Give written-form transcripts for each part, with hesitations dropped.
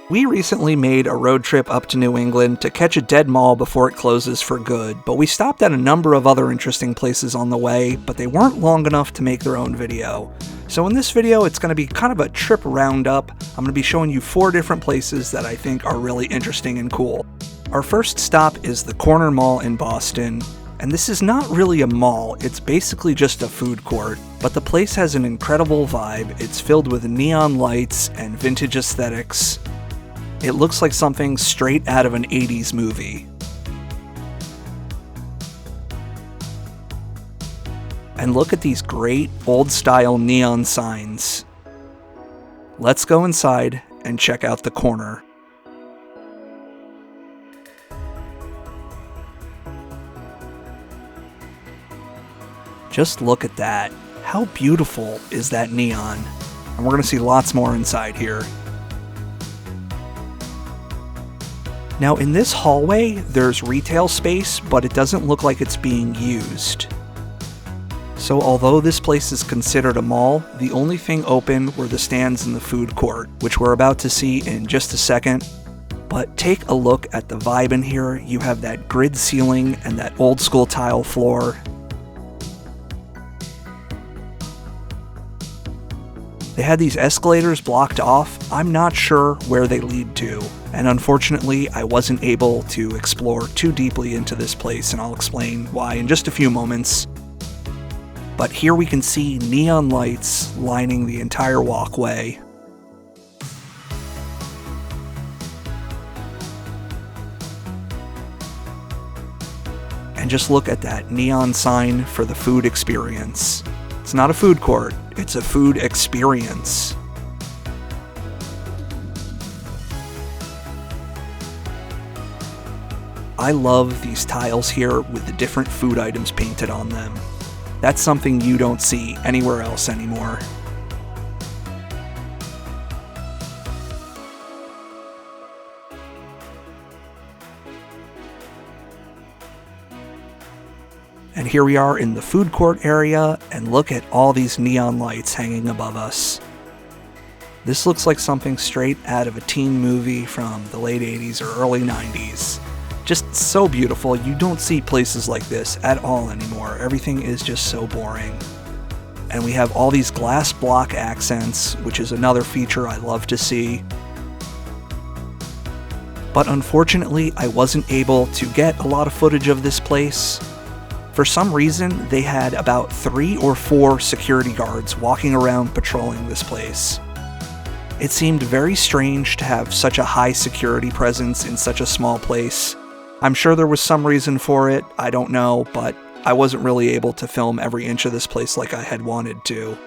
We recently made a road trip up to New England to catch a dead mall before it closes for good, but we stopped at a number of other interesting places on the way, but they weren't long enough to make their own video. So in this video, it's going to be kind of a trip roundup. I'm going to be showing you 4 different places that I think are really interesting and cool. Our first stop is the Corner Mall in Boston, and this is not really a mall, it's basically just a food court, but the place has an incredible vibe. It's filled with neon lights and vintage aesthetics. It looks like something straight out of an 80s movie. And look at these great old-style neon signs. Let's go inside and check out the corner. Just look at that. How beautiful is that neon? And we're going to see lots more inside here. Now in this hallway, there's retail space, but it doesn't look like it's being used. So although this place is considered a mall, the only thing open were the stands in the food court, which we're about to see in just a second. But take a look at the vibe in here. You have that grid ceiling and that old school tile floor. They had these escalators blocked off. I'm not sure where they lead to, and unfortunately I wasn't able to explore too deeply into this place, and I'll explain why in just a few moments. But here we can see neon lights lining the entire walkway. And just look at that neon sign for the food experience. It's not a food court, it's a food experience. I love these tiles here with the different food items painted on them. That's something you don't see anywhere else anymore. And here we are in the food court area, and look at all these neon lights hanging above us. This looks like something straight out of a teen movie from the late 80s or early 90s. Just so beautiful. You don't see places like this at all anymore. Everything is just so boring. And we have all these glass block accents, which is another feature I love to see. But unfortunately, I wasn't able to get a lot of footage of this place. For some reason, they had about 3 or 4 security guards walking around patrolling this place. It seemed very strange to have such a high security presence in such a small place. I'm sure there was some reason for it, I don't know, but I wasn't really able to film every inch of this place like I had wanted to.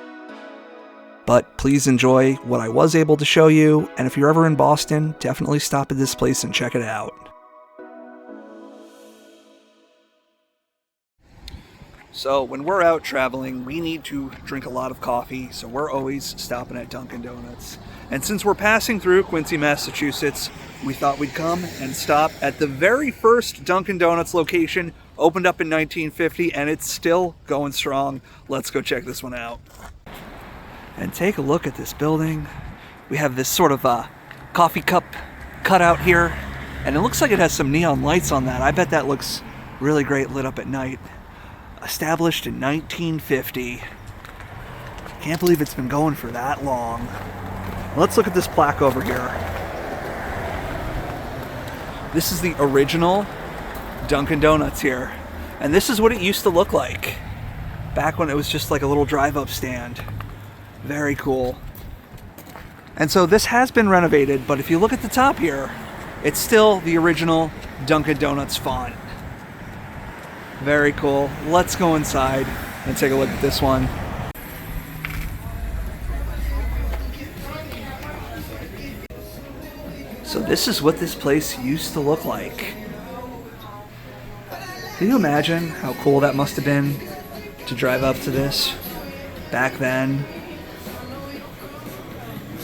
But please enjoy what I was able to show you, and if you're ever in Boston, definitely stop at this place and check it out. So when we're out traveling, we need to drink a lot of coffee, so we're always stopping at Dunkin Donuts. And since we're passing through Quincy, Massachusetts, we thought we'd come and stop at the very first Dunkin Donuts location, opened up in 1950, and it's still going strong. Let's go check this one out. And take a look at this building. We have this sort of coffee cup cutout here, and it looks like it has some neon lights on that. I bet that looks really great lit up at night. Established in 1950. Can't believe it's been going for that long. Let's look at this plaque over here. This is the original Dunkin Donuts here. And this is what it used to look like back when it was just like a little drive-up stand. Very cool. And so this has been renovated, but if you look at the top here, it's still the original Dunkin Donuts font. Very cool. Let's go inside and take a look at this one. So this is what this place used to look like. Can you imagine how cool that must have been to drive up to this back then?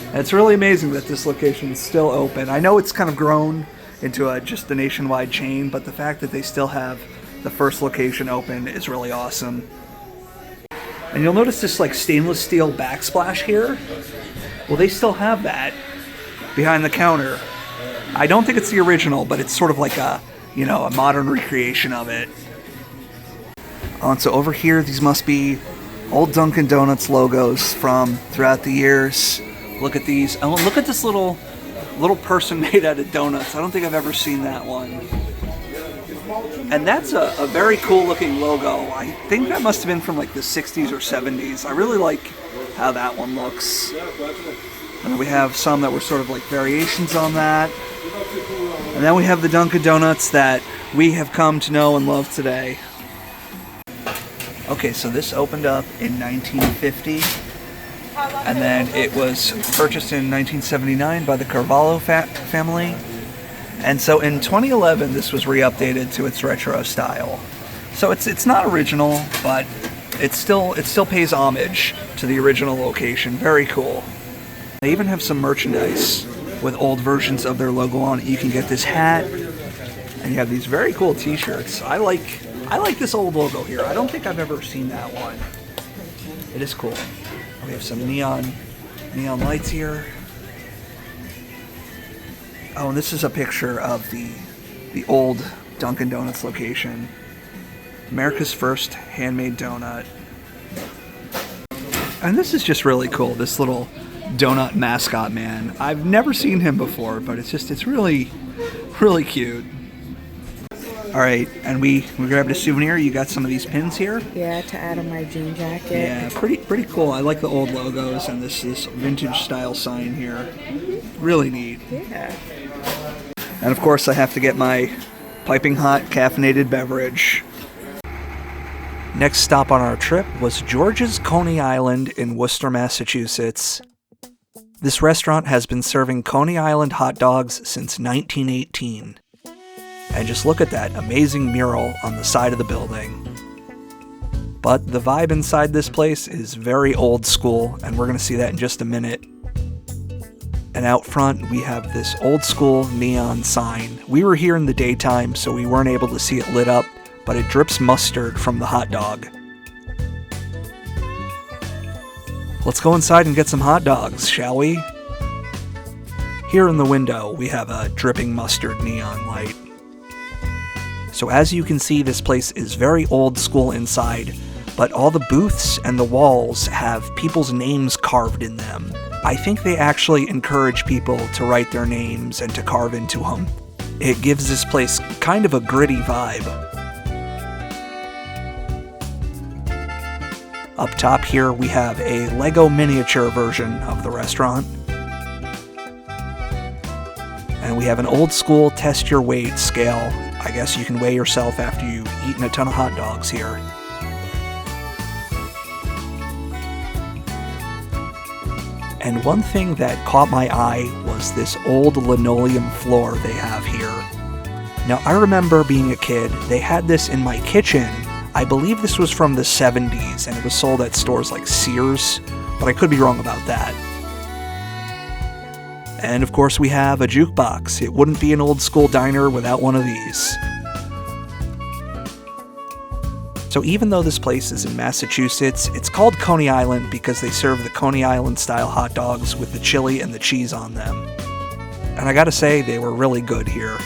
And it's really amazing that this location is still open. I know it's kind of grown into just a nationwide chain, but the fact that they still have the first location open is really awesome. And you'll notice this like stainless steel backsplash here. Well, they still have that. behind the counter. I don't think it's the original, but it's sort of like a, a modern recreation of it. Oh, and so over here, these must be old Dunkin Donuts logos from throughout the years. Look at these. Oh, look at this little person made out of donuts. I don't think I've ever seen that one. And that's a very cool looking logo. I think that must have been from like the 60s or 70s. I really like how that one looks. And then we have some that were sort of like variations on that. And then we have the Dunkin Donuts that we have come to know and love today. Okay, so this opened up in 1950. And then it was purchased in 1979 by the Carvalho family. And so in 2011, this was re-updated to its retro style. So it's not original, but it still pays homage to the original location. Very cool. They even have some merchandise with old versions of their logo on it. You can get this hat, and you have these very cool T-shirts. I like this old logo here. I don't think I've ever seen that one. It is cool. We have some neon lights here. Oh, and this is a picture of the old Dunkin Donuts location. America's first handmade donut. And this is just really cool, this little donut mascot man. I've never seen him before, but it's really, really cute. All right, and we grabbed a souvenir. You got some of these pins here? Yeah, to add on my jean jacket. Yeah, pretty cool. I like the old logos and this vintage style sign here. Really neat. Yeah. And of course, I have to get my piping hot caffeinated beverage. Next stop on our trip was George's Coney Island in Worcester, Massachusetts. This restaurant has been serving Coney Island hot dogs since 1918. And just look at that amazing mural on the side of the building. But the vibe inside this place is very old school, and we're going to see that in just a minute. And out front, we have this old school neon sign. We were here in the daytime, so we weren't able to see it lit up, but it drips mustard from the hot dog. Let's go inside and get some hot dogs, shall we? Here in the window, we have a dripping mustard neon light. So as you can see, this place is very old school inside, but all the booths and the walls have people's names carved in them. I think they actually encourage people to write their names and to carve into them. It gives this place kind of a gritty vibe. Up top here, we have a Lego miniature version of the restaurant. And we have an old school test your weight scale. I guess you can weigh yourself after you've eaten a ton of hot dogs here. And one thing that caught my eye was this old linoleum floor they have here. Now, I remember being a kid, they had this in my kitchen. I believe this was from the 70s, and it was sold at stores like Sears, but I could be wrong about that. And of course we have a jukebox. It wouldn't be an old school diner without one of these. So even though this place is in Massachusetts, it's called Coney Island because they serve the Coney Island style hot dogs with the chili and the cheese on them. And I gotta say, they were really good here.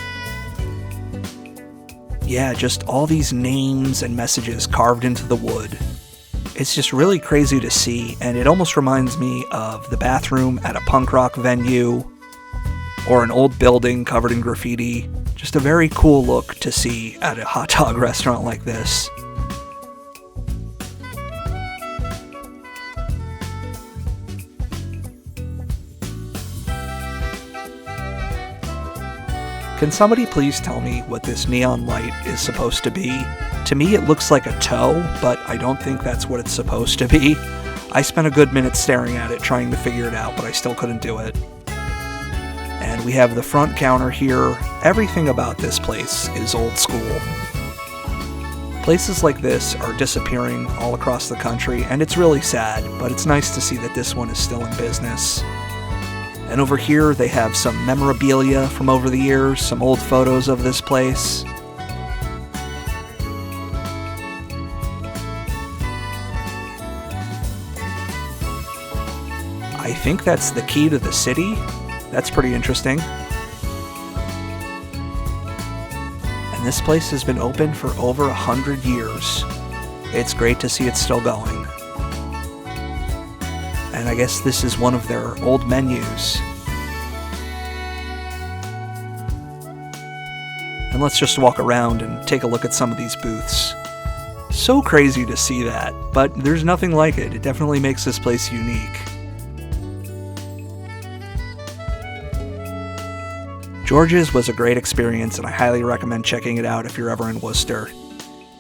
Yeah, just all these names and messages carved into the wood. It's just really crazy to see, and it almost reminds me of the bathroom at a punk rock venue or an old building covered in graffiti. Just a very cool look to see at a hot dog restaurant like this. Can somebody please tell me what this neon light is supposed to be? To me it looks like a toe, but I don't think that's what it's supposed to be. I spent a good minute staring at it trying to figure it out, but I still couldn't do it. And we have the front counter here. Everything about this place is old school. Places like this are disappearing all across the country, and it's really sad, but it's nice to see that this one is still in business. And over here they have some memorabilia from over the years, some old photos of this place. I think that's the key to the city. That's pretty interesting. And this place has been open for over 100 years. It's great to see it still going. And I guess this is one of their old menus. And let's just walk around and take a look at some of these booths. So crazy to see that, but there's nothing like it. It definitely makes this place unique. George's was a great experience, and I highly recommend checking it out if you're ever in Worcester.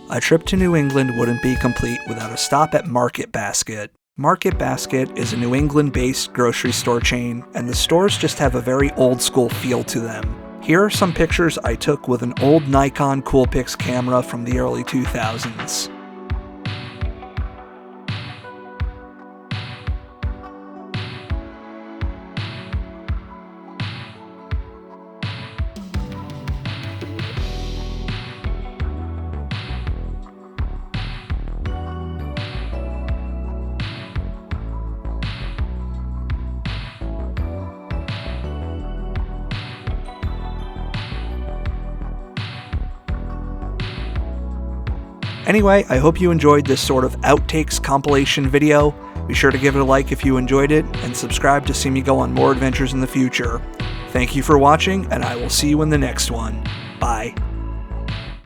A trip to New England wouldn't be complete without a stop at Market Basket. Market Basket is a New England-based grocery store chain, and the stores just have a very old-school feel to them. Here are some pictures I took with an old Nikon Coolpix camera from the early 2000s. Anyway, I hope you enjoyed this sort of outtakes compilation video. Be sure to give it a like if you enjoyed it, and subscribe to see me go on more adventures in the future. Thank you for watching, and I will see you in the next one. Bye.